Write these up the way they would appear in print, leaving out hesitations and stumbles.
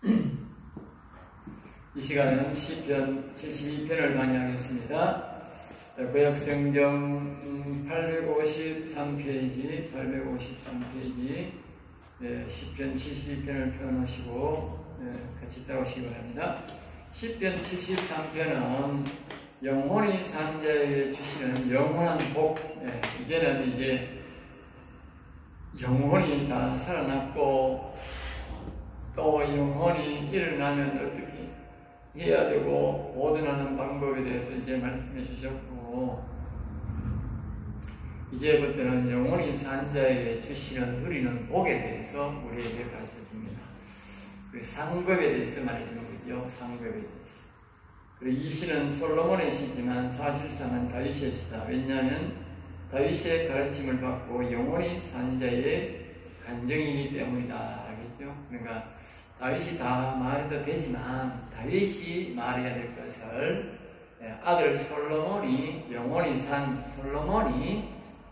이 시간은 시편 72편을 강의하겠습니다. 구약성경 853페이지, 시편 72편을 펴놓으시고 같이 따라오시기 바랍니다. 시편 73편은 영혼이 사는 자에게 주시는 영원한 복, 이제 영혼이 다 살아났고 또 영혼이 일어나면 어떻게 해야 되고 보존하는 방법에 대해서 이제 말씀해 주셨고, 이제부터는 영혼이 산 자에게 주시는 누리는 복에 대해서 우리에게 가르쳐 줍니다. 그 상급에 대해서 말해주는 거죠. 상급에 대해서. 그리고 이 시는 솔로몬의 시지만 사실상은 다윗의 시다. 왜냐하면 다윗의 가르침을 받고 영혼이 산 자의 간증이기 때문이다. 알겠죠? 그러니까 다윗이 다 말해도 되지만 다윗이 말해야 될 것을 아들 솔로몬이, 영혼이 산 솔로몬이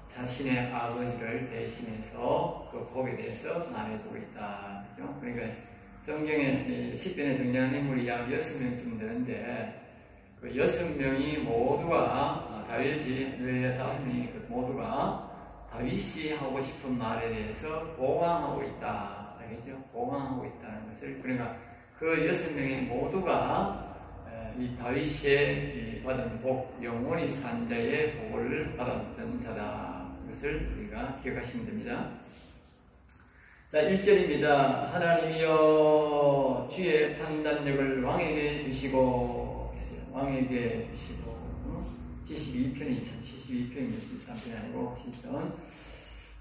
자신의 아버지를 대신해서 그 복에 대해서 말해주고 있다. 그렇죠? 그러니까 성경에 시편에 등장하는 인물이 약 6명쯤 되는데 그 6명이 모두가 다윗이 5명이 모두가 다윗이 하고 싶은 말에 대해서 보강하고 있다. 알겠죠? 보강하고 있다는 것을. 그러니까 그 6명이 모두가 이 다윗의 받은 복, 영원히 산 자의 복을 받았던 자다. 그것을 우리가 기억하시면 됩니다. 자, 1절입니다. 하나님이여 주의 판단력을 왕에게 주시고 했어요. 왕에게 주시고. 72편이죠. 72편이죠. 73편이 아니고 72편.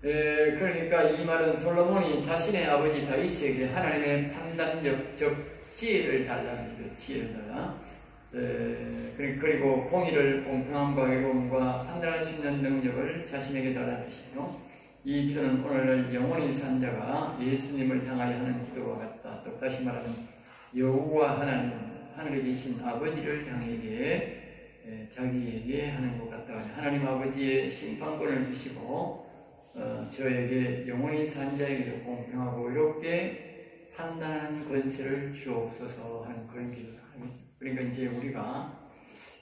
그러니까 이 말은 솔로몬이 자신의 아버지 다윗에게 하나님의 판단력, 즉 지혜를 달라는 거죠. 지혜를 달라. 그리고 공의를 공평함과 외로움과 판단할 수 있는 능력을 자신에게 달라는 것이요. 이 기도는 오늘 영원히 산 자가 예수님을 향하여 하는 기도와 같다. 또 다시 말하면 여호와 하나님, 하늘에 계신 아버지를 향하여 자기에게 하는 것 같다. 하나님 아버지의 심판권을 주시고 저에게 영원히 산 자에게도 공평하고 이롭게 판단하는 권세를 주옵소서 하는 그런 기도다. 그러니까 이제 우리가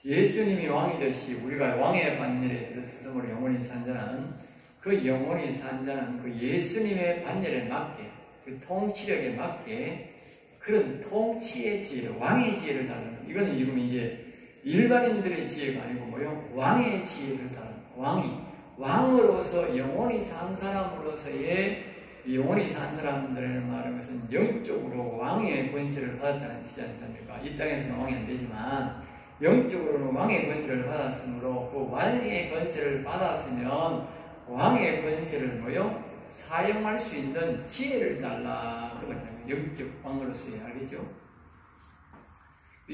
예수님이 왕이듯이 우리가 왕의 반열에 들어서서 영원히 산 자는 그 영원히 산 자는 그 예수님의 반열에 맞게, 그 통치력에 맞게 그런 통치의 지혜, 왕의 지혜를 달라는, 이거는 지금 이제 일반인들의 지혜가 아니고 뭐요? 왕의 지혜를 달라는, 왕으로서 영원히 산 사람으로서의, 영원히 산 사람들을 말하는 것은 영적으로 왕의 권세를 받았다는 뜻이지 않습니까? 이 땅에서는 왕이 안 되지만 영적으로는 왕의 권세를 받았으므로 그 왕의 권세를 받았으면 왕의 권세를 뭐요? 사용할 수 있는 지혜를 달라. 그거는 영적 왕으로서의, 알겠죠?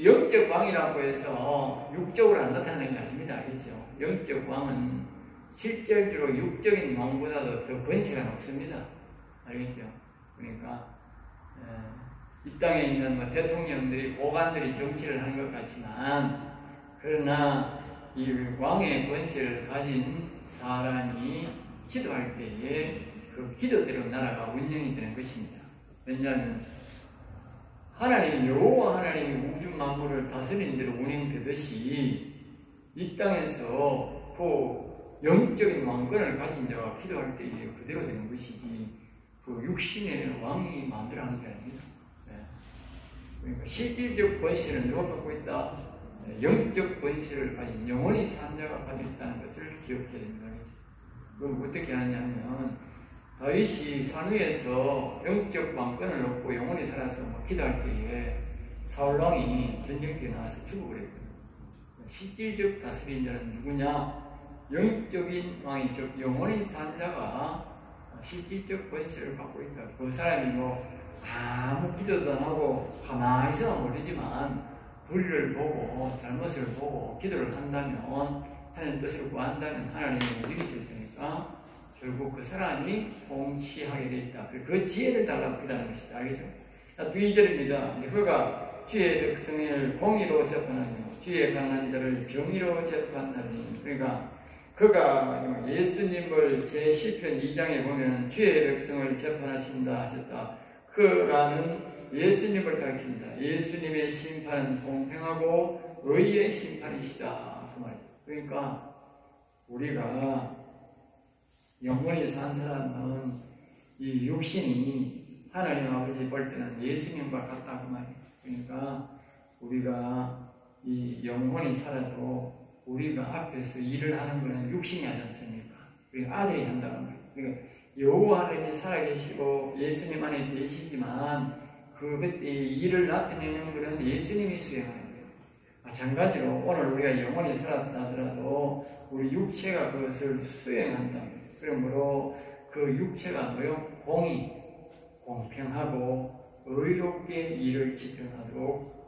영적 왕이라고 해서 육적으로 안 나타나는 게 아닙니다. 알겠죠? 영적 왕은 실질적으로 육적인 왕보다도 더 권세가 높습니다. 알겠죠? 그러니까 이 땅에 있는 대통령들이, 고관들이 정치를 하는 것 같지만, 그러나 이 왕의 권세를 가진 사람이 기도할 때에 그 기도대로 나라가 운영이 되는 것입니다. 왜냐하면 하나님, 여호와 하나님이 우주 만물을 다스리는 대로 운영되듯이 이 땅에서 그 영적인 왕권을 가진 자가 기도할 때에 그대로 되는 것이지 그 육신의 왕이 만들어가는 게 아닙니다. 그러니까 실질적 권세는 누가 갖고 있다? 영적 권세를 가진 영원히 산 자가 가지고 있다는 것을 기억해야 됩니다. 그럼 어떻게 하냐면 다윗이 산 위에서 영적 왕권을 얻고 영원히 살아서 기도할 때에 사울왕이 전쟁터에 나와서 죽어버렸거든요. 실질적 다스린 자는 누구냐? 영적인 왕이, 즉 영원히 산 자가 실질적 권세를 갖고 있다. 그 사람이 아무 기도도 안 하고 가만히 있어도 모르지만 불의를 보고 잘못을 보고 기도를 한다면, 하나님 뜻을 구한다면 하나님이 움직이실 테니까 결국 그 사람이 통치하게 되어 있다. 그 지혜를 달라고 기도하는 것이다. 알겠죠? 2절입니다. 그가 주의 백성을 공의로 재판하며 주의 강한 자를 정의로 재판하니. 그러니까 그가 예수님을 제 시편 2장에 보면 주의 백성을 재판하신다 하셨다. 그라는 예수님을 가리킵니다. 예수님의 심판은 공평하고 의의 심판이시다. 그 말이에요. 그러니까 우리가 영원히 산 사람은 이 육신이 하나님 아버지 볼 때는 예수님과 같다. 그 말이에요. 그러니까 우리가 이 영혼이 살아도 우리가 앞에서 일을 하는 것은 육신이 하지 않습니까? 우리가 아들이 한다는 거예요. 그러니까 여호와 하나님이 살아계시고 예수님 안에 계시지만 그때 일을 나타내는 것은 예수님이 수행하는 거예요. 마찬가지로 오늘 우리가 영혼이 살았다 하더라도 우리 육체가 그것을 수행한다. 그러므로 그 육체가 뭐요? 공의, 공평하고 의롭게 일을 집행하도록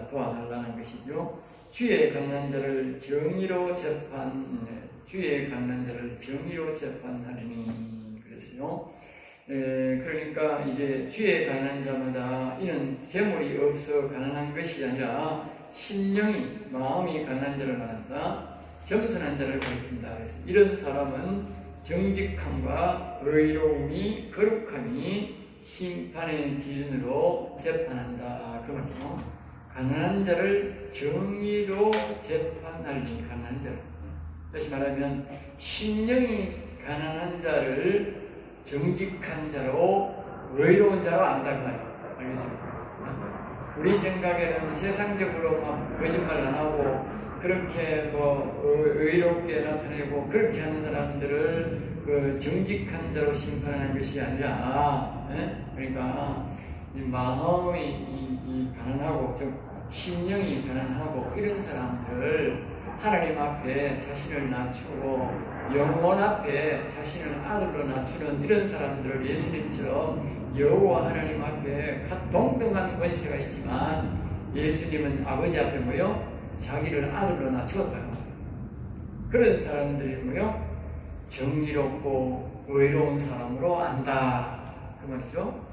도와달라는 것이죠. 주의 강난 자를 정의로 재판하리니 그랬어요. 그러니까 이제 주의 가난한 자마다 이는 재물이 없어 가난한 것이 아니라 심령이 마음이 가난한 자를 말한다. 겸손한 자를 가리킨다. 그래서 이런 사람은 정직함과 의로움이 거룩함이 심판의 기준으로 재판한다. 그 말이죠. 가난한 자를 정의로 재판하리니 가난한 자를. 다시 말하면 심령이 가난한 자를 정직한 자로 의로운 자로 안다. 그 말이에요. 알겠습니까? 우리 생각에는 세상적으로 막 거짓말 안 하고 그렇게 의롭게 나타내고 그렇게 하는 사람들을 그 정직한 자로 심판하는 것이 아니라, 그러니까 이 마음이 가난하고 심령이 가난하고 이런 사람들을 하나님 앞에 자신을 낮추고 영혼 앞에 자신을 아들로 낮추는 이런 사람들을 예수님처럼 여호와 하나님 앞에 동등한 권세가 있지만 예수님은 아버지 앞에 뭐요? 자기를 아들로 낮추었다는 거예요. 그런 사람들이 뭐요? 정의롭고 의로운 사람으로 안다. 그 말이죠.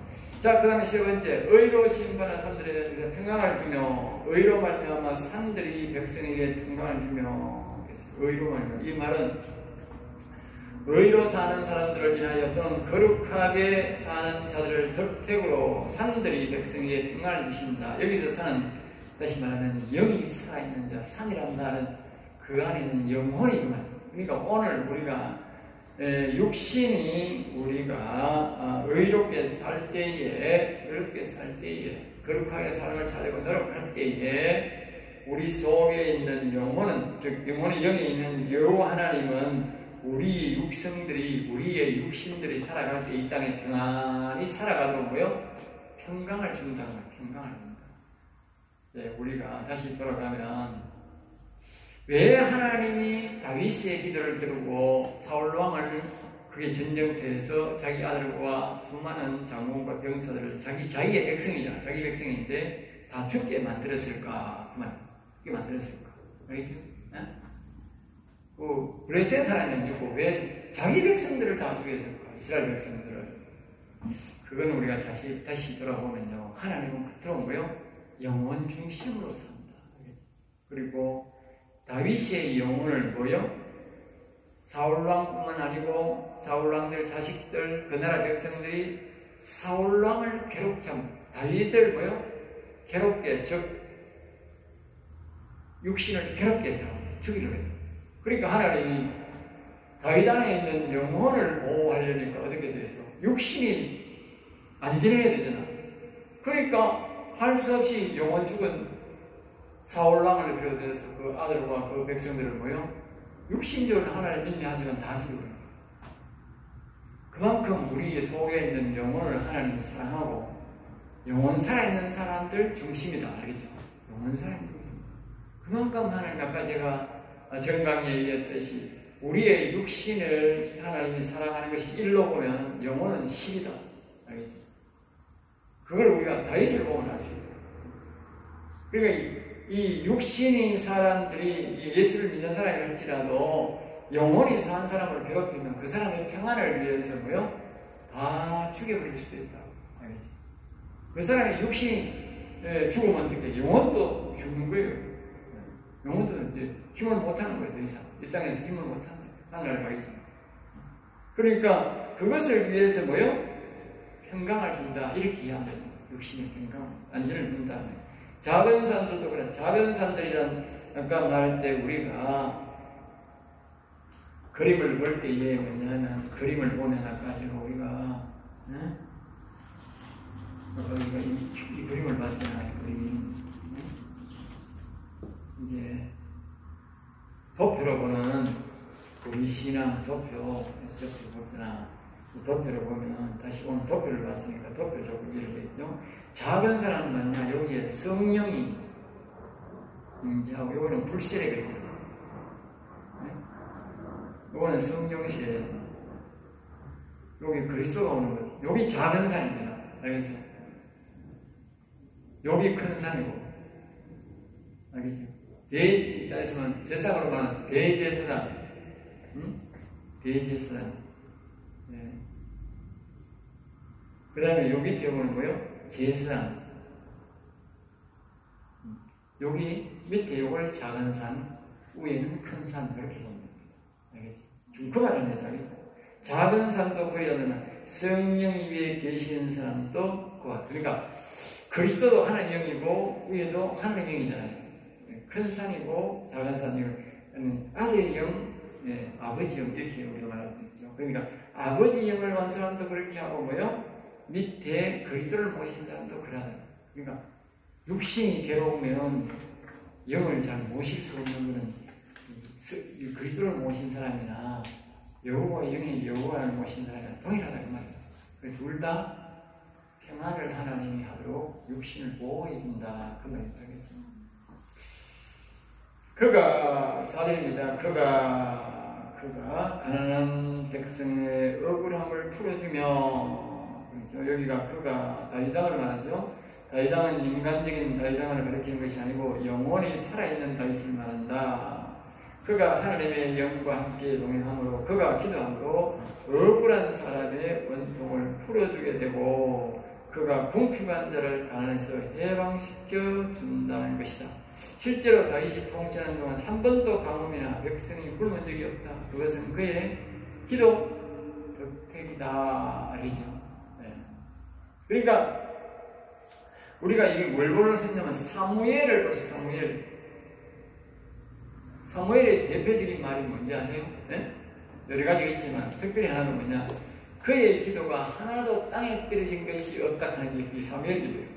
자, 그 다음에 세 번째, 의로 심판한 산들에 대해서 평강을 주며 의로 말미암아 산들이 백성에게 평강을 주며. 의로 말미암아, 이 말은 의로 사는 사람들을 인하여 또는 거룩하게 사는 자들을 덕택으로 산들이 백성에게 평강을 주신다. 여기서 산은 다시 말하면 영이 살아있는 자, 산이란 말은 그 안에 있는 영혼이 그 말이에요. 그러니까 오늘 우리가 육신이 우리가 의롭게 살 때에, 거룩하게 삶을 살려고 노력할 때에 우리 속에 있는 영혼은, 즉 영혼의 영에 있는 여호와 하나님은 우리 육성들이, 우리의 육신들이 살아갈 때 이 땅에 평안히 살아가도록 뭐요? 평강을 준다는 거예요. 평강을 준다. 이제 우리가 다시 돌아가면 왜 하나님이 다윗의 기도를 들고 사울왕을 그게 전쟁터에서 자기 아들과 수많은 장군과 병사들을 자기의 백성이잖아. 자기 백성인데 다 죽게 만들었을까? 죽게 만들었을까? 알겠지? 그 블레셋 사람이 안 죽고 왜 자기 백성들을 다 죽였을까? 이스라엘 백성들을. 그건 우리가 다시 돌아보면요. 하나님은 그토록 뭐요? 영원 중심으로 산다. 그리고 다윗의 영혼을 뭐요? 사울왕뿐만 아니고 사울왕들 자식들, 그 나라 백성들이 사울왕을 괴롭게 하면 다윗을 뭐요? 괴롭게, 즉 육신을 괴롭게 했다고 죽이려고 했다. 그러니까 하나님이 다윗 안에 있는 영혼을 보호하려니까 어떻게 돼서 육신이 안전해야 되잖아. 그러니까 할 수 없이 영혼 죽은 사울왕을 비롯해서 그 아들과 그 백성들을 뭐요? 육신적으로 하나님 믿냐하지만 다 죽여버려요. 그만큼 우리 속에 있는 영혼을 하나님이 사랑하고 영혼 살아있는 사람들 중심이다. 알겠죠? 영혼 살아있는 그만큼 하나님, 아까 제가 정강에 얘기했듯이 우리의 육신을 하나님이 사랑하는 것이 1로 보면 영혼은 10이다. 알겠죠? 그걸 우리가 다윗을 보면 알 수 있다. 그러니까 이 육신이 사람들이 예수를 믿는 사람이 할지라도 영혼이 산 사람을 괴롭히면 그 사람의 평안을 위해서 뭐요? 다 죽여버릴 수도 있다. 알겠지? 그 사람의 육신이 죽으면 어떻게? 영혼도 죽는 거예요. 영혼도 이제 힘을 못하는 거예요. 더 이상 이 땅에서 힘을 못한다. 하늘을 가겠습니다. 그러니까 그것을 위해서 뭐요? 평강을 준다. 이렇게 이해하면 됩니다. 육신이 그러니까 안전을 준 다음에 작은 산들도 그래. 작은 산들이란 아까 말할 때 우리가 그림을 볼 때에 뭐냐면 그림을 보면 아까 우리가 우리가 이 그림을 봤잖아요. 그림 이제 도표로 보는 그 위시나 도표, 도표나 도표를 보면 다시 오늘 도표를 봤으니까 도표 조금 이해되겠죠. 작은 사람은 뭐냐 여기에 성령이 임재하고 요거는 불세례거든요. 요거는 성령시에 여기 그리스도가 오는 것. 여기 작은 산입니다. 알겠죠? 여기 큰 산이고 알겠죠? 대에서는 제사로 말하는 대제사장, 대제사장. 네. 그 다음에 여기 지역은 뭐요? 제사장. 여기 밑에 요걸 작은 산, 위에는 큰 산 그렇게 봅니다. 알겠죠? 그 말입니다. 알겠죠? 작은 산도 보이려면 성령이 위에 계시는 사람도 그 같아요. 그러니까 그리스도도 하나님 영이고 위에도 하나님 영이잖아요. 큰 산이고 작은 산이고 아들의 영, 네, 아버지 영 이렇게 우리가 말할 수 있죠. 그러니까 아버지 영을 만 사람도 그렇게 하고 뭐요? 밑에 그리스도를 모신 사람도 그러다. 그러니까 육신이 괴로우면 영을 잘 모실 수 없는 것은 그리스도를 모신 사람이나 여호와 영이 여호와를 모신 사람이나 동일하다 그 말이에요. 둘 다 평안을 하나님이 하도록 육신을 보호해준다 그 말이죠. 그가 사절입니다. 그가 가난한 백성의 억울함을 풀어주며 그렇죠? 여기가 그가 다윗왕을 말하죠. 다윗왕은 인간적인 다윗왕을 가리키는 것이 아니고 영원히 살아있는 다윗을 말한다. 그가 하나님의 영과 함께 동행함으로 그가 기도함으로 억울한 사람의 원통을 풀어주게 되고 그가 궁핍한 자를 가난에서 해방시켜 준다는 것이다. 실제로 다윗이 통치하는 동안 한 번도 가뭄이나 백성이 굶은 적이 없다. 그것은 그의 기도 덕택이다 알이죠. 네. 그러니까 우리가 이게 뭘 보러 썼냐면 사무엘을 보세요. 사무엘의 대표적인 말이 뭔지 아세요? 네? 여러 가지가 있지만 특별히 하나는 뭐냐? 그의 기도가 하나도 땅에 떨어진 것이 없다 하는 게 이 사무엘이에요.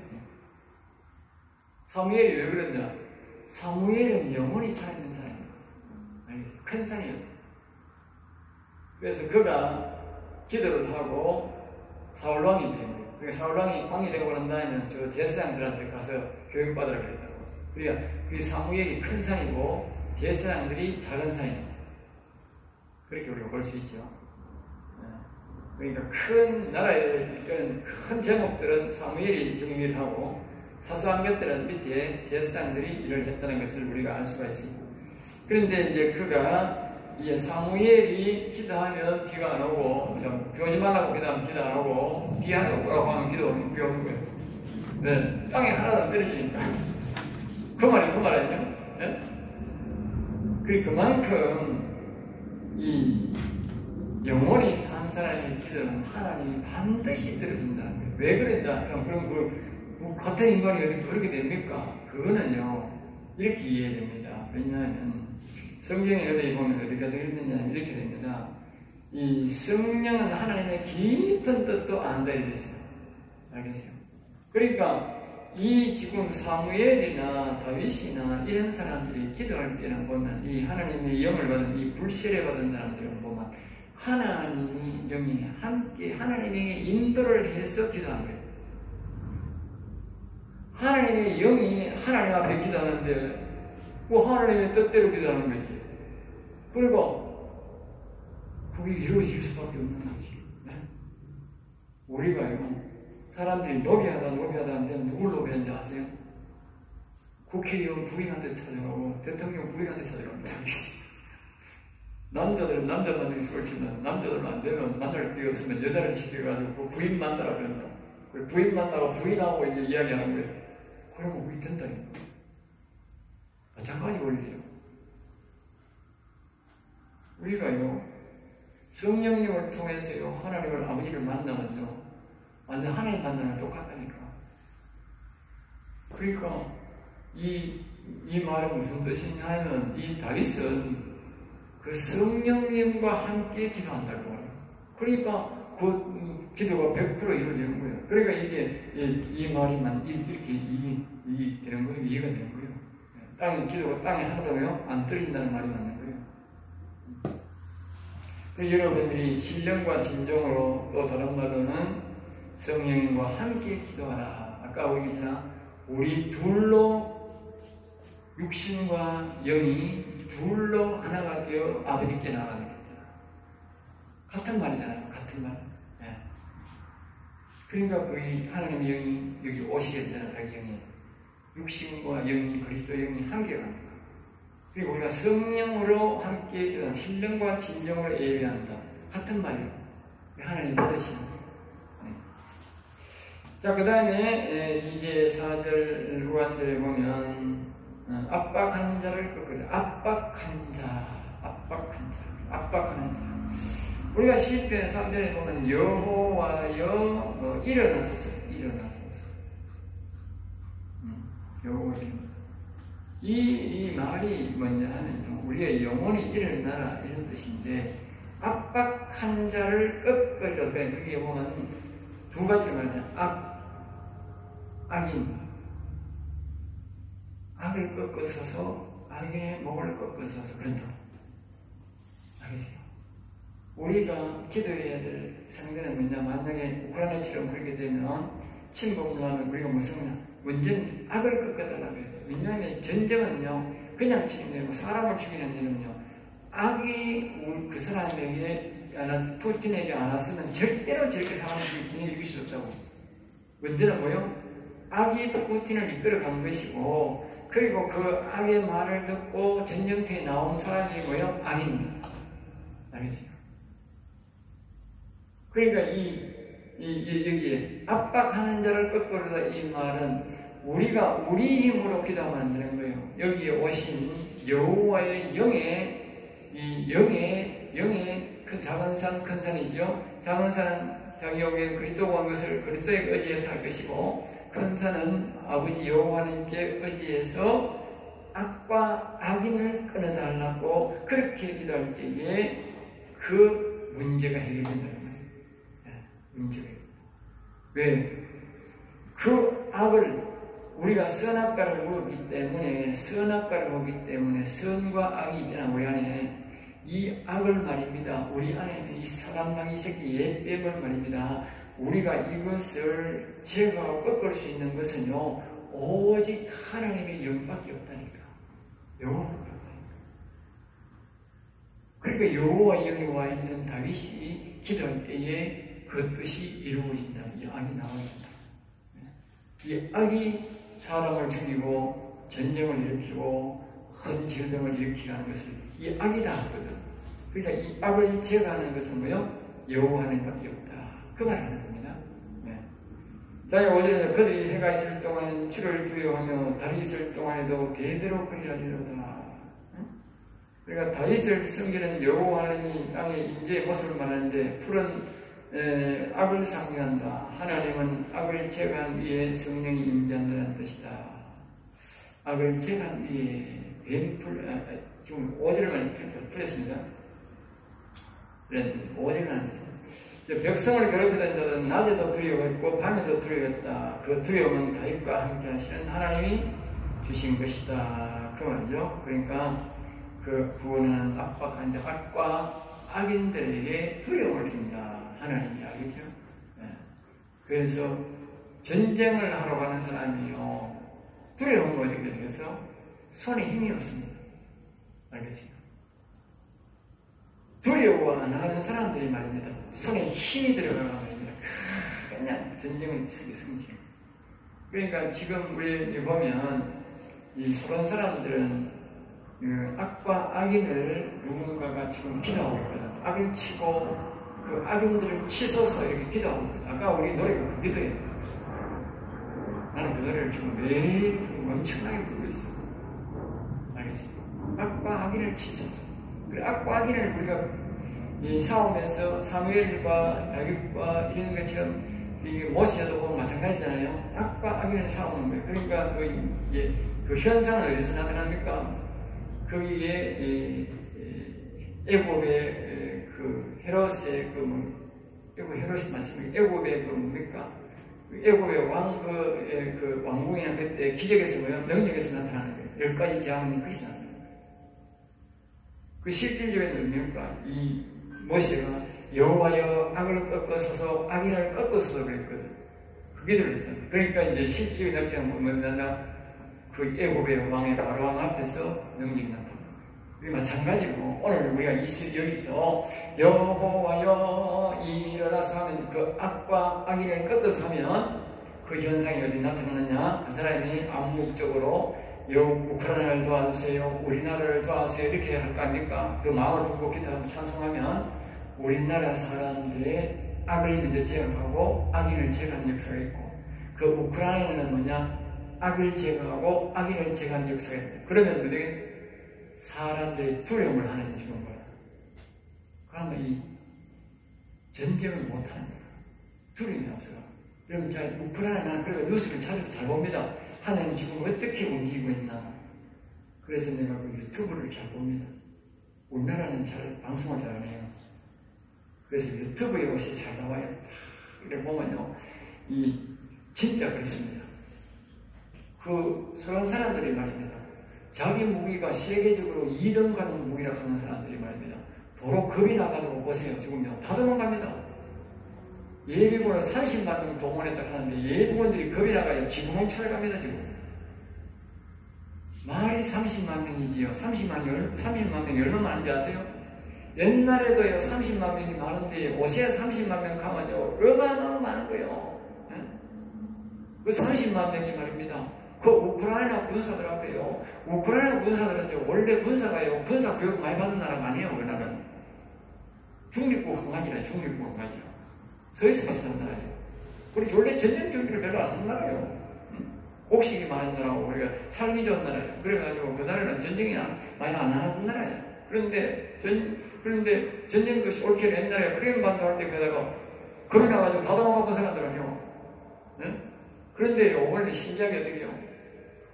사무엘이 왜 그러냐? 사무엘은 영원히 살아있는 사람이었어요. 알겠어요? 큰 산이었어요. 그래서 그가 기도를 하고 사울왕이 된 거예요. 그러니까 사울왕이 왕이 되고 난 다음에 저 제사장들한테 가서 교육받으라 그랬다고. 그러니까 그 사무엘이 큰 산이고 제사장들이 작은 산입니다. 그렇게 우리가 볼 수 있죠. 그러니까 큰 나라에 이끄는 큰 제목들은 사무엘이 정리를 하고 사소한 것들은 밑에 제사장들이 일을 했다는 것을 우리가 알 수가 있습니다. 그런데 이제 그가 이 사무엘이 기도하면 비가 안 오고 비 오지 말라고 기도하면 비도 안 오고 비 오라고 하면 비 오는 거예요. 네, 땅에 하나도 안 떨어지니까 그 말 아니죠? 네? 그만큼 이 영원히 산 사람의 기도는 하나님이 반드시 들어준다는 거예요. 왜 그랬냐? 그럼 같은 인간이 어떻게 그렇게 됩니까? 그거는요 이렇게 이해됩니다. 왜냐하면 성경에 어디 보면 어디가 되어있느냐 이렇게 됩니다. 이 성령은 하나님의 깊은 뜻도 안다 이랬어요. 알겠어요? 그러니까 이 지금 사무엘이나 다윗이나 이런 사람들이 기도할 때는 보면 이 하나님의 영을 받은 이 불세례 받은 사람들은 보면 하나님이 영이 함께 하나님의 인도를 해서 기도한 거예요. 하나님의 영이 하나님 앞에 기도하는데 뭐 하나님의 뜻대로 기도하는 거지. 그리고 그게 이루어질 수밖에 없는 거지. 네? 우리가요 사람들이 노비하다 하는데 누굴 노비하는지 아세요? 국회의원 부인한테 찾아가고 대통령 부인한테 찾아갑니다. 남자들은 남자 만나기 수월치면 남자들은 안 되면 만날 기회 없으면 여자를 시켜가지고 부인 만나라 그런다. 부인 만나고 부인하고 이제 이야기하는 거예요. 그러면 우리 된다니까. 마찬가지 원리죠. 우리가요 성령님을 통해서요 하나님을 아버지를 만나면요 완전 하나님 만나는 똑같다니까. 그러니까 이 말은 무슨 뜻이냐 하면 이 다윗은 그 성령님과 함께 기도한다고 해요. 그러니까 그 기도가 100% 이루어지는 거예요. 그러니까 이게 이 말이만 이렇게 이 되는 거예요. 이해가 되는 거예요. 기도가 땅에 하나도 안 떨어진다는 말이 맞는 거예요. 여러분들이 신령과 진정으로 또 다른 말로는 성령님과 함께 기도하라. 아까 우리 둘로 육신과 영이 둘로 하나가 되어 아버지께 나가게 됐잖아. 같은 말이잖아요. 같은 말. 네. 그러니까 하나님의 영이 여기 오시게 되잖아. 자기 영이. 육신과 영이, 그리스도 영이 함께 갑니다. 그리고 우리가 성령으로 함께 기도하는 신령과 진정으로 예배한다. 같은 말이에요. 하나님 받으시는 거예요. 네. 자, 그 다음에 이제 4절 후반절에 보면 압박한 자를 꺾으라. 압박하는 자. 우리가 시편 3절에 보면 여호와여 일어나소서. 이 말이 뭐냐 하면요, 우리의 영혼이 일어나라 이런 뜻인데, 압박한 자를 꺾으리라. 그게 보면 두 가지를 말하잖아요. 악인, 악을 꺾어서서 악인의 목을 꺾어서서 그런다. 알겠어요? 우리가 기도해야 될 상대는 뭐냐, 만약에 우크라이나처럼 그렇게 되면 침공하면 우리가 무슨 먼저는 악을 꺾어달라고 해요. 왜냐하면 전쟁은요, 그냥 진행되고 사람을 죽이는 일은요, 악이 그 사람에게 푸틴에게 안 왔으면 절대로 저렇게 사람을 이길 수 없다고. 먼저는 뭐요? 악이 푸틴을 이끌어간 것이고, 그리고 그 악의 말을 듣고 전쟁터에 나온 사람이 뭐요? 악입니다. 알겠어요? 그러니까 여기에 압박하는 자를 꺾으려다 이 말은 우리가 우리 힘으로 기도하면 안 되는 거예요. 여기에 오신 여호와의 영의 그 작은 산, 큰 산이지요. 작은 산은 자기 여기에 그리스도가 온 것을 그리스도에 의지해서 할 것이고, 큰 산은 아버지 여호와님께 의지해서 악과 악인을 끊어달라고 그렇게 기도할 때에 그 문제가 해결된다는 거예요. 문제가. 왜? 그 악을 우리가 선악과를 먹었기 때문에 선과 악이 있잖아. 우리 안에 이 악을 말입니다. 우리 안에 있는 이 사람마귀 새끼 옛뱀을 말입니다. 우리가 이것을 제거하고 꺾을 수 있는 것은요, 오직 하나님의 영밖에 없다니까. 여호와밖에 없다니까. 그러니까 여호와 영이 와 있는 다윗이 기도할 때에 그 뜻이 이루어진다. 이 악이 나오게 된다. 이 악이 사람을 죽이고 전쟁을 일으키고 헌질 등을 일으키게 하는 것을 이 악이다 하거든. 그러니까 이 악을 제거하는 것은 뭐요? 여호와 하나님밖에 없다. 그 말을 하는 겁니다. 네. 자, 어제는 그들이 해가 있을 동안 주를 두려워하며 달이 있을 동안에도 대대로 그리하리로다. 그러니까 다윗을 섬기는 여호와 하나님이 땅의 인재의 모습을 말하는데, 푸른 악을 상징한다. 하나님은 악을 제거한 위에 성령이 임재한다는 뜻이다. 악을 제거한 위에 지금 5절만 풀렸습니다. 5절만 백성을 괴롭히던 자는 낮에도 두려워했고 밤에도 두려워했다. 그 두려움은 다윗과 함께 하시는 하나님이 주신 것이다. 그 말이죠. 그러니까 그 구원하는 압박한 자, 악과 악인들에게 두려움을 준다. 하나님이 알겠죠? 네. 그래서 전쟁을 하러 가는 사람이요, 두려움을 어떻게 되겠어? 손에 힘이 없습니다. 알겠죠? 두려워 안 하는 사람들이 말입니다. 손에 힘이 들어가는 말입니다. 그냥 전쟁을 승지. 그러니까 지금 우리 보면 이 소련 사람들은 그 악과 악인을 누군가가 지금 기도하고 있거든. 악을 치고 그 악인들을 치소서 이렇게 기도하고 있거든. 아까 우리 노래가 그 기도예요. 나는 그 노래를 지금 매일 엄청나게 부르고 있어. 알겠지? 악과 악인을 치소서. 그래, 악과 악인을 우리가 이 싸움에서 사무엘과 다윗과 이런 것처럼 이게 모세도 보면 마찬가지잖아요. 악과 악인을 싸우는 거예요. 그러니까 그 현상은 어디서 나타납니까? 거기에 애굽의 그 헤롯의 애굽 헤롯이 맞습니까? 애굽의 그 뭡니까? 애굽의 그 왕궁이나 그때 기적에서 뭐요? 능력에서 나타나는 거예요. 10가지 재앙이 그것이 나타나는 거예요. 그 실질적인 의미가 이 모세가 여호와여 악을 꺾어서서 악인을 꺾어서서 그랬거든. 그게 들렸다. 그러니까 이제 실질적인 납치는 뭐냐면 그 애굽의 왕의 바로왕 앞에서 능력이 나타나. 그게 마찬가지고 오늘 우리가 여기서 여호와여 일어나서 하면 그 악과 악인을 꺾어서 하면 그 현상이 어디 나타나느냐? 그 사람이 암묵적으로 우크라이나를 도와주세요, 우리나라를 도와주세요 이렇게 할 거 아닙니까? 그 마음을 품고 기도하고 찬송하면 우리나라 사람들의 악을 먼저 제거하고 악인을 제거하는 역사가 있고, 그 우크라이나는 뭐냐? 악을 제거하고 악인을 제거하는 역사가 있고, 그러면 어떻게 사람들이 두려움을 하는 주는 거야. 그러면 이 전쟁을 못하는 거야. 두려움이 없어요. 그러면 우크라이나는 그래서 뉴스를 자주 잘 봅니다. 하나님 지금 어떻게 움직이고 있나. 그래서 내가 그 유튜브를 잘 봅니다. 우리나라는 잘 방송을 잘 안 해요. 그래서 유튜브에 옷이 잘 나와요. 이렇게 보면요, 진짜 그렇습니다. 그 서양 사람들이 말입니다. 자기 무기가 세계적으로 2등 가는 무기라고 하는 사람들이 말입니다. 도로 겁이 나가지고 보세요. 지금요, 다 도망갑니다. 예비군을 30만 명 동원했다 하는데 예비군들이 겁이 나가요. 지구멍 찾아갑니다. 지금 말이 30만 명이지요. 30만 명이 얼마나 많은지 아세요? 옛날에도요 30만 명이 많은데 옷에 30만 명 가면요 얼마나 많은 거예요. 네? 그 30만 명이 말입니다. 그 우크라이나 군사들 앞에요. 우크라이나 군사들은요 원래 군사 교육 많이 받은 나라가 아니에요. 우리나라는 중립국 강아지라 중립국 강아지라 서있으면 사는 나라예요. 우리 원래 전쟁 준비를 별로 안 하는 나라예요. 곡식이 많은 나라고 우리가 살기 좋은 나라예요. 그래가지고 그 나라는 전쟁이 많이 안 하는 나라예요. 그런데 전쟁도 옳게 옛날에 크림반도 할 때 그러다가 겁이 나가지고 다 도망가 본 사람들은요. 네? 그런데요 원래 신기하게 어떻게 해요?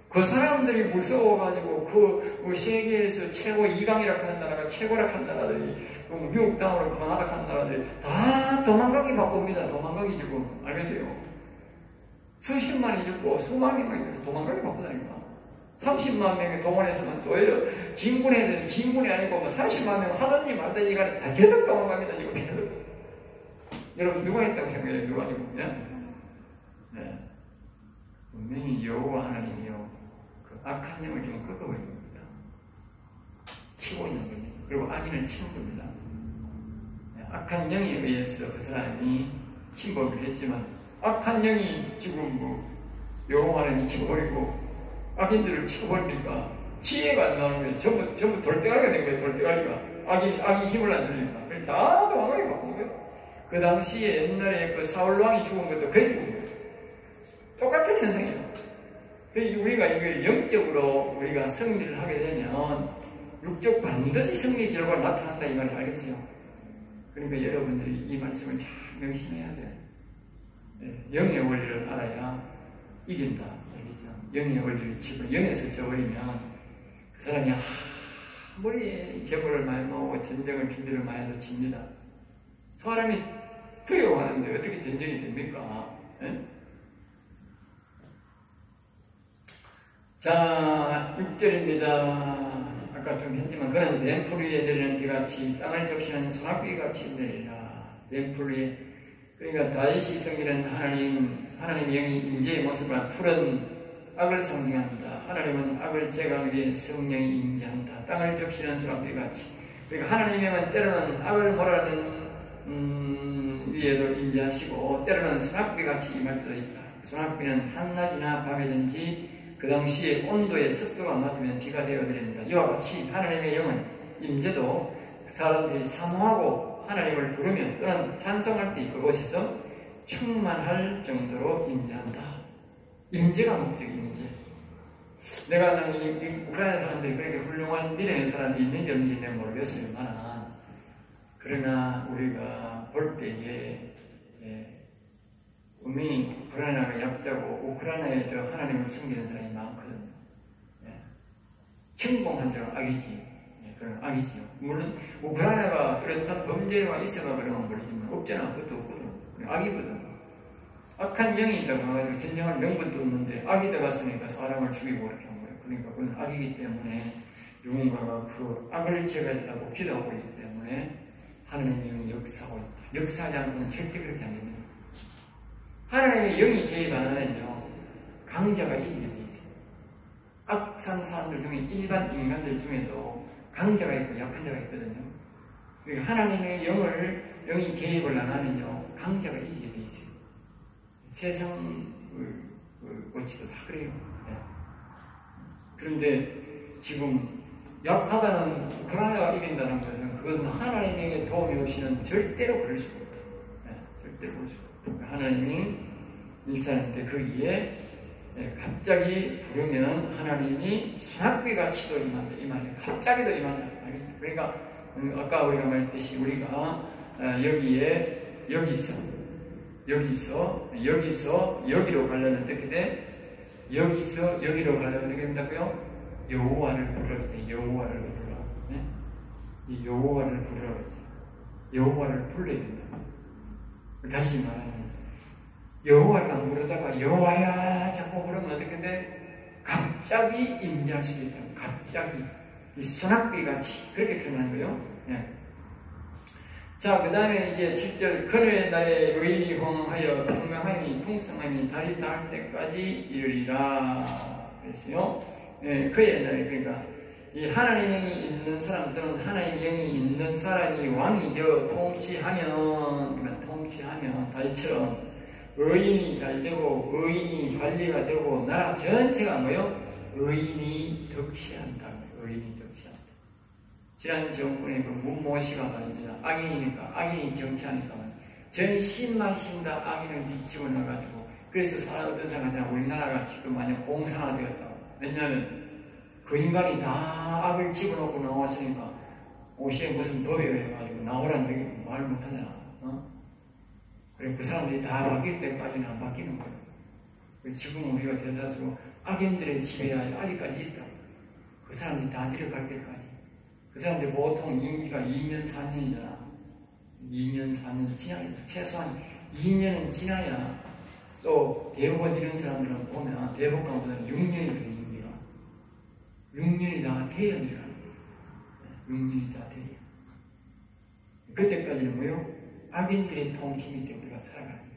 그 사람들이 무서워가지고 그 세계에서 최고 2강이라고 하는 나라가 최고라고 하는 나라들이 미국 다음으로 가나다 하는 나라들이 다 도망가기 바쁩니다. 도망가기 지금 알겠어요? 수십만이 죽고 수만 명이 도망가기 바쁘다니까. 30만 명이 동원해서만 또 진군해야 되는 진군이 아니고 뭐 30만 명 하든지 말든지 간에 다 계속 도망갑니다. 지금 여러분 누가 했다고 생각해요? 누가 아니고 그냥? 네. 분명히 여호와 하나님이요 그 악한 영을 지금 꺾어버린 겁니다. 치고 있는 겁니다. 그리고 악인을 치는 겁니다. 네. 악한 영에 의해서 그 사람이 침범을 했지만 악한 영이 지금 여호와 하나님이 치고버리고 악인들을 치고버리니까 지혜가 안 나오는 거예요. 전부 돌대가리가 된 거예요. 돌대가리가. 악이 힘을 안 들리니까. 그래서 다 도망가게 바꾼 거예요. 그 당시에 옛날에 그 사울왕이 죽은 것도 거의 죽은 거예요. 똑같은 현상이에요. 우리가 이걸 영적으로 우리가 승리를 하게 되면 육적 반드시 승리 결과가 나타난다 이 말을 알겠어요. 그러니까 여러분들이 이 말씀을 잘 명심해야 돼요. 네, 영의 원리를 알아야 이긴다. 영의 원리를 치고 영에서 져버리면 그 사람이 아무리 재물을 많이 모으고 전쟁을 준비를 많이 해도 집니다. 사람이 두려워하는데 어떻게 전쟁이 됩니까? 네? 자 6절입니다. 아까 좀 했지만 그는 램풀 위에 내리는 비같이 땅을 적시는 소낙비같이 내리라. 램풀 위에 그러니까 다윗이 섬기는 하나님의 영이 임재의 모습을 풀은 악을 상징한다. 하나님은 악을 제거하기 위해 성령이 임재한다. 땅을 적시는 소낙비같이. 그러니까 하나님의 영은 때로는 악을 몰아내는 위에도 임재하시고 때로는 소낙비같이 임할 때도 있다. 소낙비는 한낮이나 밤이든지 그 당시에 온도에 습도가 맞으면 비가 되어 내린다. 이와 같이 하나님의 영은 임재도 사람들이 사모하고 하나님을 부르며 또는 찬송할 때 그곳에서 충만할 정도로 임재한다. 임재가 목적이 임재. 내가 이 우크라이나 사람들이 그렇게 훌륭한 믿음의 사람이 있는지 없는지 내가 모르겠습니다만 그러나 우리가 볼 때에 우크라이나가 약자고 우크라이나에 하나님을 섬기는 사람이 많거든요. 예. 침공한 자가 악이지. 예, 그런 악이지요. 물론 우크라이나가 뚜렷한 범죄가 있어가 그러면 모르지만 없잖아. 그것도 없거든. 악이거든. 악한 영이 들어가가지고 진정한 명분도 없는데 악이 들어갔으니까 사람을 죽이고 그렇게 한 거예요. 그러니까 그건 악이기 때문에 누군가가 그 악을 제거했다고 기도하고 있기 때문에 하나님의 영이 역사하고 있다. 역사하지 않고는 절대 그렇게 안 됩니다. 하나님의 영이 개입 안 하면요, 강자가 이기게 돼 있어요. 악한 사람들 중에 일반 인간들 중에도 강자가 있고 약한 자가 있거든요. 그러니까 하나님의 영이 개입을 안 하면요, 강자가 이기게 돼 있어요. 세상 어치도 다 그래요. 네. 그런데 지금 약하다는 우크라이나가 이긴다는 것은 그것은 하나님에게 도움이 없이는 절대로 그럴 수가 없다. 네, 절대로 그럴 수가 없다. 하나님이 일사한테 거기에 갑자기 부르면 하나님이 소낙비같이도 임한다. 이 말이에요. 갑자기도 임한다. 알겠죠? 그러니까 아까 우리가 말했듯이 우리가 여기서 여기로 가려면 어떻게 돼? 여기서 여기로 가려면 어떻게 된다고요? 여호와를 부르라. 여호와를 부르라. 네? 이 여호와를 부르라. 여호와를 불러야 된다. 다시 말하면 여호와를 안 부르다가 여호와야 자꾸 부르면 어떻게 돼? 갑자기 임재할 수 있다. 갑자기 이 소낙비 같이 그렇게 표현하는 거예요. 네. 자, 그 다음에 이제 7절 그날의 날에 의인이 호응하여 평강하니 풍성하니 달이 닿을 때까지 이르리라 그랬어요. 네, 그 옛날에 그러니까 이 하나님의 영이 있는 사람 또는 하나님의 영이 있는 사람이 왕이 되어 통치하면 다윗처럼 의인이 잘 되고 의인이 관리가 되고 나라 전체가 뭐요? 의인이 덕시한다. 의인이 덕시한다. 지난 정권의 그 문모씨가 말입니다. 악인이니까 악인이 정치하니까 전신만 신다 악인을 뒤집어 놔가지고 그래서 어떤 사람들은 우리나라가 지금 완전 공산화되었다고. 왜냐하면 그 인간이 다 악을 집어넣고 나왔으니까 오시에 무슨 법이 해가지고 나오라는 말 못하잖아. 그래 그 사람들이 다 바뀔 때까지는 안 바뀌는 거예요. 지금 우리가 대다수 악인들의 지배하에 아직까지 있다. 그 사람들이 다 내려갈 때까지. 그 사람들 보통 임기가 2년, 4년이잖아. 2년, 4년 지나야 최소한 2년은 지나야 또 대법원 이런 사람들은 보면 대법관보다는 6년이 그래 임기가. 6년이 다 대연이라는 거예요. 6년이 다 대연. 그때까지는 뭐요? 악인들의 통치 밑에 우리가 살아가는 거예요.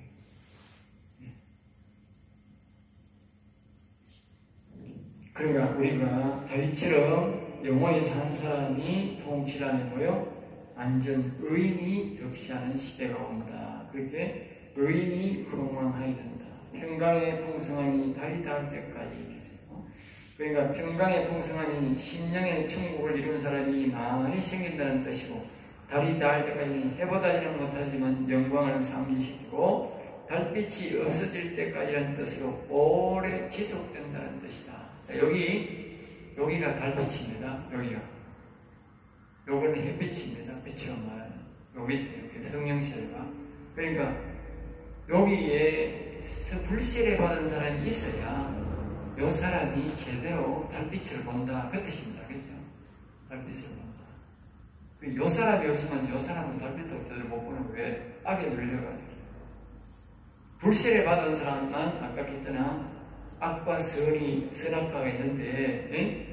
그러니까 우리가 다윗처럼 영원히 사는 사람이 통치라는 거요. 완전 의인이 덕시하는 시대가 온다. 그렇게 의인이 흥왕하여야 된다. 평강의 풍성함이 달이 닿을 때까지 됐어요. 그러니까 평강의 풍성함이 심령의 천국을 이룬 사람이 많이 생긴다는 뜻이고 달이 닿을 때까지는 해보다지는 못하지만 영광을 상기시키고 달빛이 없어질 때까지라는 뜻으로 오래 지속된다는 뜻이다. 자, 여기가 달빛입니다. 요거는 햇빛입니다. 빛처럼 말하는. 요 밑에 이렇게 성령실과. 그러니까 여기에 불세례 받은 사람이 있어야 요 사람이 제대로 달빛을 본다. 그 뜻입니다. 그죠? 달빛을 본다. 요 사람이 없으면 요 사람은 달빛도 제대로 못 보는 거예요. 악에 눌려가지고. 불세례 받은 사람만 아까 했잖아. 악과 선악과가 있는데, 에?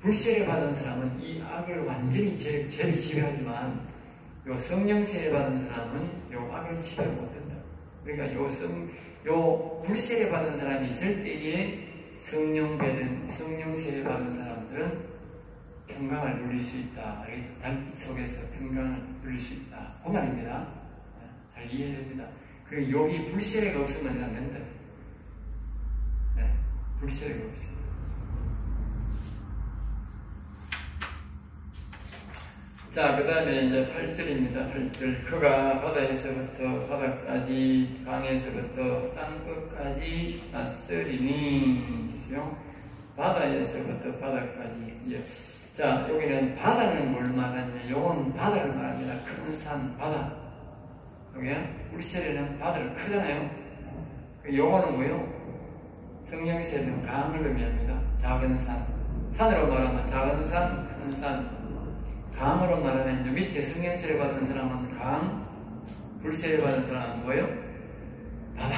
불세례 받은 사람은 이 악을 완전히 죄를 지배하지만, 요 성령 세례 받은 사람은 요 악을 지배 못한다. 그러니까 요 불세례 받은 사람이 있을 때에 성령 세례 받은 사람들은 평강을 누릴 수 있다. 달빛 속에서 평강을 누릴 수 있다. 그 말입니다. 잘 이해해야 됩니다. 그리고 여기 불세례가 없으면 안 된다. 불세례가 없어요. 자, 그 다음에 이제 8절입니다. 8절. 그가 바다에서부터 바다까지, 강에서부터 땅끝까지 다스리니. 그죠? 바다에서부터 바다까지. 이제, 자, 여기는 바다는 뭘 말하냐면, 요건 바다를 말합니다. 큰 산, 바다. 여기, 불세례는 바다를 크잖아요. 요거는 뭐요? 성령세는 강을 의미합니다. 작은 산. 산으로 말하면 작은 산, 큰 산. 강으로 말하면 이제 밑에 성령세를 받은 사람은 강, 불세를 받은 사람은 뭐예요? 바다.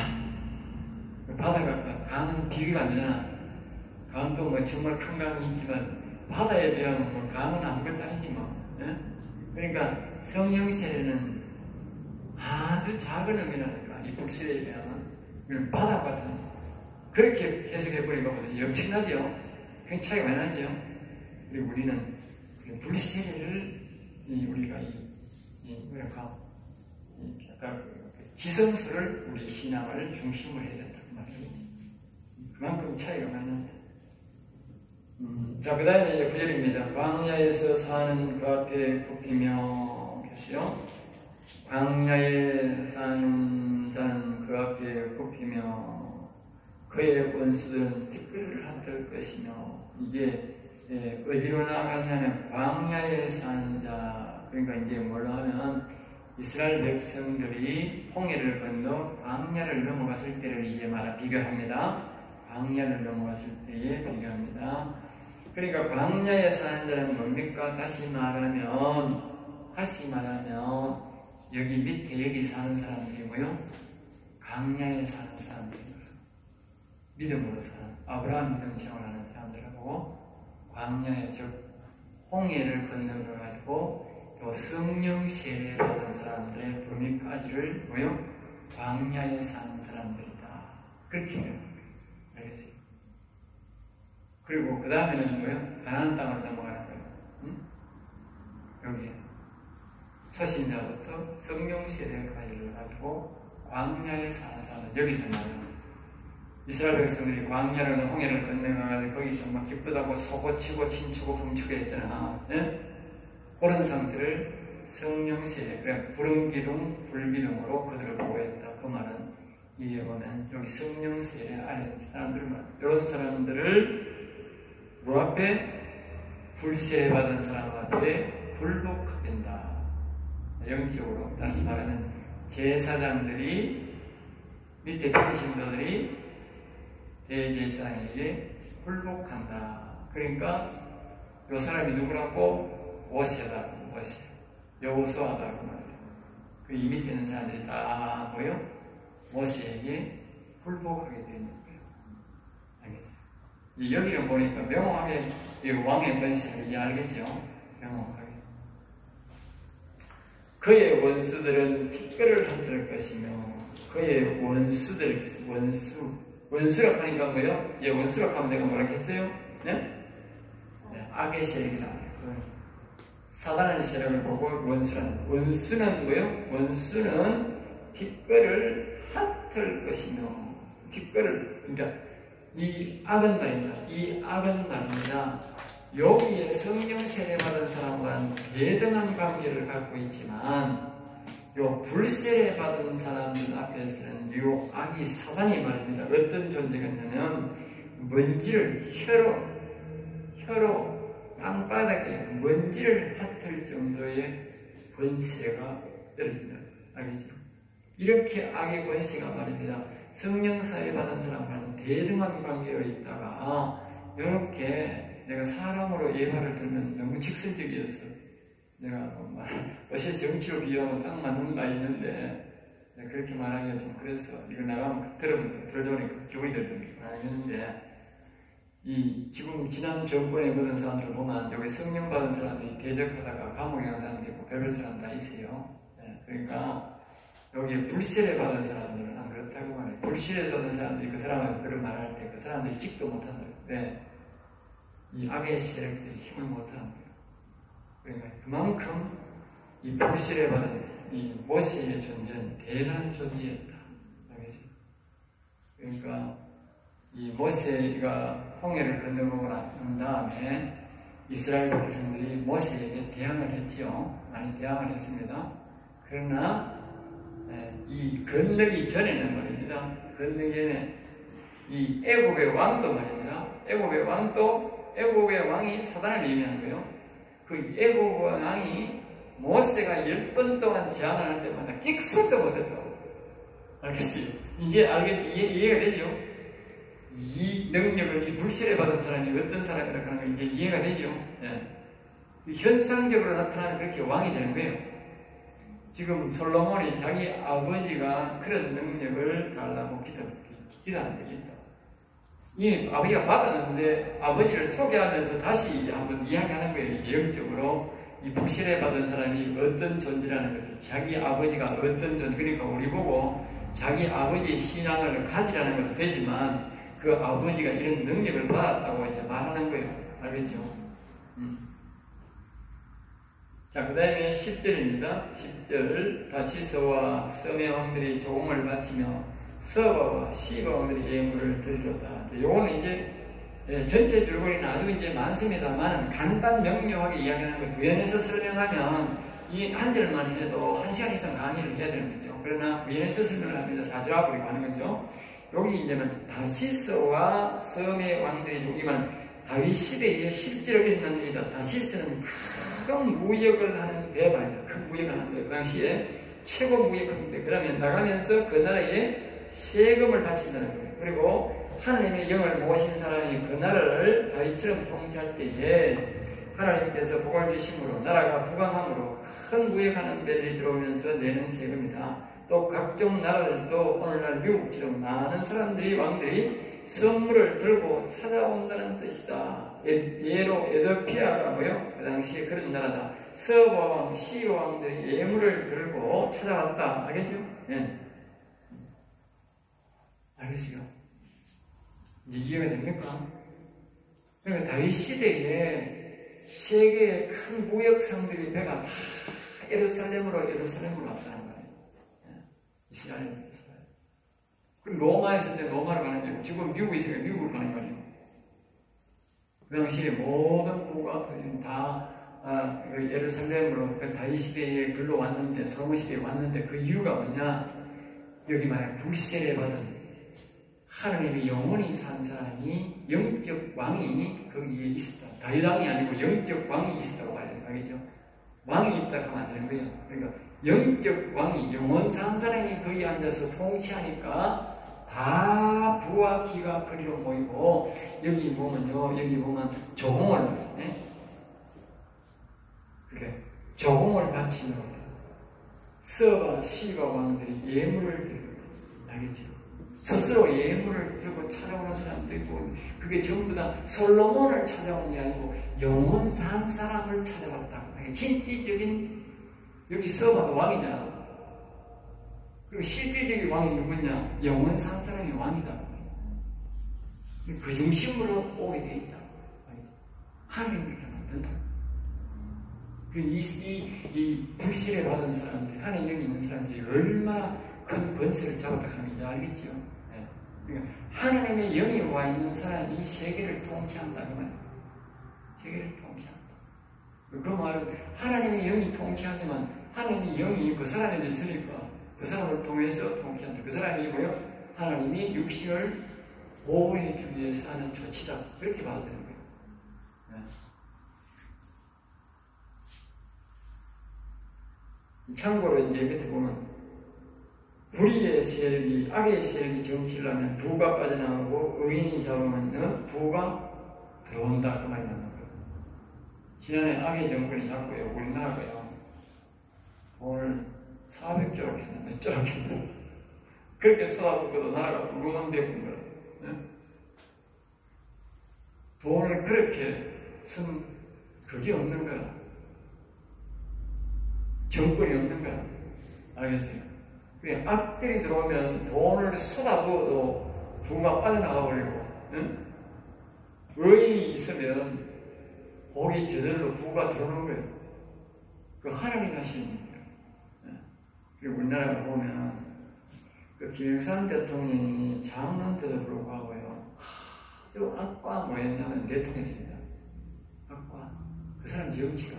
바다가, 강은 비교가 안 되잖아. 강도 뭐 정말 큰 강이 있지만 바다에 비하면 뭐 강은 아무것도 아니지 뭐. 예? 그러니까 성령세는 아주 작은 의미라는 거야. 이 불세에 비하면 바다 같은. 그렇게 해석해버리니까 무슨 엄청나죠? 굉장히 차이가 많이 나죠? 그리고 우리는 불세를 우리가 뭐랄까 약간 지성수를 우리 신앙을 중심으로 해야 된다 그 말이지. 그만큼 차이가 많이 난다. 자, 그 다음에 이제 9절입니다. 광야에서 사는 그 앞에 굽히며 계세요. 광야에 사는 자는 그 앞에 굽히며 그의 원수들은 티끌을 핫들 것이며. 이제 어디로 나가냐면 광야에 사는 자. 그러니까 이제 뭘로 하면 이스라엘 백성들이 홍해를 건너 광야를 넘어갔을 때를 이제 비교합니다. 광야를 넘어갔을 때에 비교합니다. 그러니까 광야에 사는 자는 뭡니까? 다시 말하면 여기 밑에 여기 사는 사람들이고요. 광야에 사는 사람들이고요. 믿음으로 사는 아브라함 믿음 생활하는 사람들하고 광야에 즉 홍해를 건너가 가지고 또 성령 세례 받은 사람들의 범위까지를 뭐요? 광야에 사는 사람들이다. 그렇게 알겠어요. 그리고 그 다음에는 뭐요? 가나안 땅으로 넘어가는 거예요. 응? 여기 초신자부터 성령 세례까지를 가지고 광야에 사는 사람들. 여기서 말이요. 이스라엘 백성들이 광야를 홍해를 건너가지고 거기서 막 기쁘다고 소고치고 친추고 훔치고 했잖아. 네? 그런 상태를 성령세례, 그래 불응기둥, 불기둥으로 그들을 보호했다. 그 말은 이에 보면 여기 성령세례 안에 사람들을 이런 사람들을 뭐 앞에 불세례 받은 사람 앞에 굴복하게 된다. 영적으로 다시 말하면 제사장들이 밑에 평신도들이 대제사장에게 굴복한다. 그러니까 요 사람이 누구라고? 모세다. 모세. 여호수아다. 그 말이에요. 그 이 밑에 있는 사람들이 다 뭐요? 모세에게 굴복하게 되는 거예요. 알겠죠? 여기를 보니까 명확하게 이 왕의 권세를 이제 알겠죠? 명확하게. 그의 원수들은 티끌을 흩을 것이며 그의 원수들, 원수라고 하니까 뭐예요? 예, 원수라고 하면 내가 뭐라 했어요? 네? 네, 악의 세력이다. 사단의 세력을 보고 원수라는. 원수는 뭐예요? 원수는 티끌을 핫을 것이며. 티끌을, 그러니까 이 악은 말입니다. 이 악은 말입니다. 여기에 성령 세례 받은 사람과는 대등한 관계를 갖고 있지만 요 불세례 받은 사람들 앞에서는 요 악이 사단이 말입니다. 어떤 존재가 있냐면 먼지를 혀로 땅바닥에 먼지를 핫을 정도의 권세가 떨어진다. 알겠죠? 이렇게 악의 권세가 말입니다. 성령 세례 받은 사람과는 대등한 관계로 있다가 이렇게 내가 사람으로 예화를 들면 너무 직설적이어서 내가 어제 정치로 비유하면 딱 맞는 말이 있는데 그렇게 말하기가 좀 그래서 이거 나가면 들어보니까 기분이 들더니 말하겠는데 이 지금 지난 정권에 그런 사람들 보면 여기 성령 받은 사람들이 대적하다가 감옥에 간 사람도 있고 별별 사람 다 있어요. 네, 그러니까 여기에 불세례 받은 사람들은 안 그렇다고 말해요. 불세례 받은 사람들이 그 사람한테 그런 말을 할 때 그 사람들이 직도 못한다. 왜? 이 악의 세력들이 힘을 못하는 거예요. 그러니까 그만큼 이 불세례 받은 이 모세의 존재는 대단한 존재였다. 알겠죠? 그러니까 이 모세가 홍해를 건너고 난 다음에 이스라엘 백성들이 모세에게 대항을 했지요. 많이 대항을 했습니다. 그러나 이 건너기 전에는 말입니다. 건너기 전에 이 애굽의 왕도 말입니다. 애굽의 왕이 사단을 의미하는 거예요. 그 애굽 왕이 모세가 10번 동안 제안을 할 때마다 끽소도 못했다고. 알겠어요? 이제 알겠지? 이해가 되죠? 이 능력을 이 불신에 받은 사람이 어떤 사람이라고 하는 거 이제 이해가 되죠? 예. 현상적으로 나타나는 그렇게 왕이 되는 거예요. 지금 솔로몬이 자기 아버지가 그런 능력을 달라고 기도하는 게 있다. 이 아버지가 받았는데 아버지를 소개하면서 다시 한번 이야기하는 거예요. 영적으로 이 불신에 받은 사람이 어떤 존재라는 것을, 자기 아버지가 어떤 존재, 그러니까 우리 보고 자기 아버지의 신앙을 가지라는 것도 되지만 그 아버지가 이런 능력을 받았다고 이제 말하는 거예요. 알겠죠? 자, 그 다음에 10절입니다. 10절. 다시스와 썸의 왕들이 조공을 바치며 서바와 시바 왕들이 예물을 드리로다. 요거는 이제 전체 줄거리는 아주 이제 많습니다만 간단 명료하게 이야기하는 거예요. 부연해서 설명하면 이 한 절만 해도 1시간 이상 강의를 해야 되는 거죠. 그러나 부연해서 설명을 하면서 다 저하고 하는 거죠. 여기 이제는 다시스와 썸의 왕들이 여기만 다윗 시대에 실제로 있는 일이다. 다시스는 큰 무역을 하는 배반이다. 큰 무역을 하는데 그 당시에 최고 무역하는데 그러면 나가면서 그 나라에 세금을 바친다는 거예요. 그리고 하나님의 영을 모신 사람이 그 나라를 다윗처럼 통치할 때에 하나님께서 복을 주심으로 나라가 부강함으로 큰 무역하는 배들이 들어오면서 내는 세금이다. 또 각종 나라들도 오늘날 미국처럼 많은 사람들이 왕들이 선물을 들고 찾아온다는 뜻이다. 예로 에도피아가 뭐요? 그 당시에 그런 나라다. 서바왕, 시바왕들이 예물을 들고 찾아왔다. 알겠죠? 네. 알겠어요? 이제 이해가 됩니까? 그러니까 다윗 시대에 세계의 큰 무역상들이 배가 다 예루살렘으로 왔다는 거예요. 이스라엘. 그럼 로마에 있을 때 로마로 가는 거예요. 지금 미국에 있으니까 미국으로 가는 거예요. 그 당시에 모든 부가 다 예루살렘으로 그 다윗 시대에 글로 왔는데, 솔로몬 시대에 왔는데 그 이유가 뭐냐? 여기 말하는 불세례 받은 하나님의 영원히 산 사람이 영적 왕이 거기에 있었다. 다윗 왕이 아니고 영적 왕이 있었다고 봐야 되는 거죠. 왕이 있다 하면 안 되는 거예요. 그러니까 영적 왕이 영원 산 사람이 거기 앉아서 통치하니까 다 부와 기가 그리로 모이고 여기 보면요, 여기 보면 조공을 그렇게 조공을 바치며 서바 시바 왕들이 예물을 들고 알겠죠? 스스로 예물을 들고 찾아오는 사람도 있고 그게 전부 다 솔로몬을 찾아온 게 아니고 영원 산 사람을 찾아왔다고. 진취적인 여기 서바가 왕이잖아. 그리고 실질적인 왕이 누구냐? 영원 산 사람이 왕이다. 그 중심으로 오게 돼 있다. 하나님 그렇게 만든다. 이 불신에 받은 사람들, 하나님 영이 있는 사람들이 얼마나 큰 권세를 잡았다 하는 게 알겠죠? 네. 그러니까 하나님의 영이 와 있는 사람이 세계를 통치한다. 그 말이에요. 세계를 통치한다. 그 말은 하나님의 영이 통치하지만 하나님의 영이 그 사람에 있으니까 그 사람을 통해서 통치한다. 그 사람이 뭐요? 하나님이 육신을 보호해 주기 위해서 하는 조치다. 그렇게 봐도 되는 거예요. 네. 참고로 이제 밑에 보면 불의의 세력이, 악의 세력이 정치를 하면 부가 빠져나가고 의인이 잡으면 부가 들어온다. 그 말이 나는 거예요. 지난해 악의 정권이 잡고요, 우리나라가요, 돈을 400조로 했는데, 쪼록 했는데, 그렇게 쏟아붓고도 나라가 불공정되는 거예요. 네? 돈을 그렇게 쓴 그게 없는 거야. 정권이 없는 거야. 알겠어요? 악들이 들어오면 돈을 쏟아부어도 부가 빠져나가 버리고, 응? 의인이 있으면 거기 저절로 부가 들어오는 거예요. 그 하나님 하시는 일이에요. 그리고 우리나라를 보면 그 김영삼 대통령이 장로한테도 불구하고요, 아주 악과 뭐였냐면 내통했습니다. 악과. 그 사람 정치가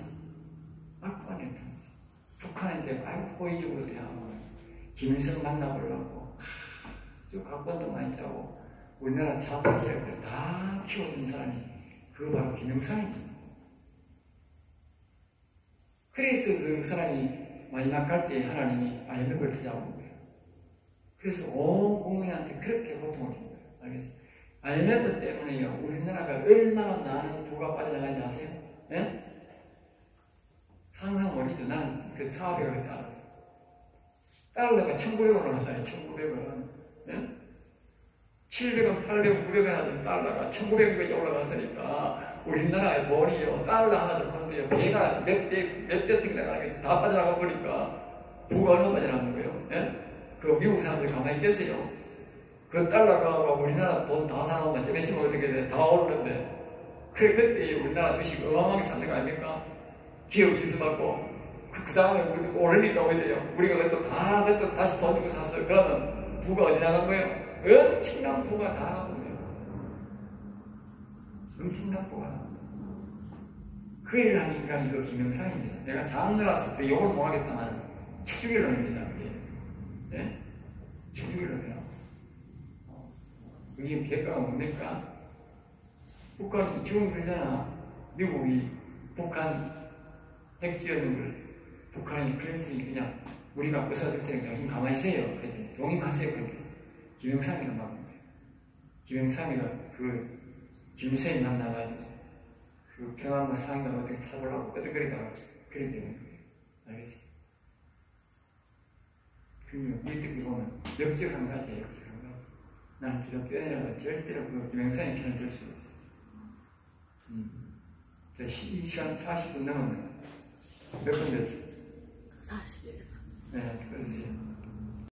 악과 내통했어요. 북한한테 아주 호의적으로 대하고 김일성 만나보려고 아주 각본도 많이 짜고 우리나라 좌파 세력들 다 키워준 사람이 그거 바로 김영삼입니다. 그래서 그 사람이 마지막 갈 때 하나님이 아이맥을 터잡은 거예요. 그래서 온 국민한테 그렇게 고통을 준 거예요. 알겠어요? IMF 때문에요. 우리나라가 얼마나 많은 부가 빠져나간지 아세요? 예? 상상 못이죠. 난 그 사업에 그때 알았어. 달러가 1,900원 올랐다니, 1,900원. 예? 700원, 800원, 900원 하던 달러가 1,900원까지 올라갔으니까 우리나라의 돈이요. 달러 하나 좀 하는데요. 배가 몇 배 나가는 게 다 빠져나가 버리니까 부가 얼마 빠져나간 거예요? 예? 그 미국 사람들 가만히 계세요. 그 달러가 우리나라 돈 다 사놓으면 좀 있으면 어떻게 돼? 다 오르는데. 그래, 그때 우리나라 주식 어마어마하게 샀는 거 아닙니까? 기업 인수받고. 그 다음에 우리도 오르니까 어디 돼요? 우리가 그것도 다시 돈 주고 샀어요. 그러면 부가 어디 나간 거예요? 엄청난 부가 다 나간 거예요. 엄청난 부가 나간 거예요. 그 일을 한 인간이 그 김영삼입니다. 내가 장르라서 그 욕을 못 하겠다만 책주기론입니다. 예? 책주기론이요. 이게 대가가 뭡니까? 북한 지금 그러잖아. 미국이 북한 핵 지어는 걸 북한이 클린턴이 그냥 우리가 부숴줄 테니까 좀 가만히 있어요. 동의하세요. 그렇게. 김영삼이가 막 거예요. 김영삼이가 그 김유세인 만나가지고 그 평안도 상인가 어떻게 타보려고 끄덕거리다가 그래 되는 거예요. 알겠지? 그러면 이 뜻이 보면 역적한 가지예요. 역적한 가지. 나는 기독교인이라고 절대로 그 김영삼의 편을 들 수가 없어요. 자, 12시간 40분 넘었네요. 몇 분 됐어요? 41분. 네, 꺼주세요.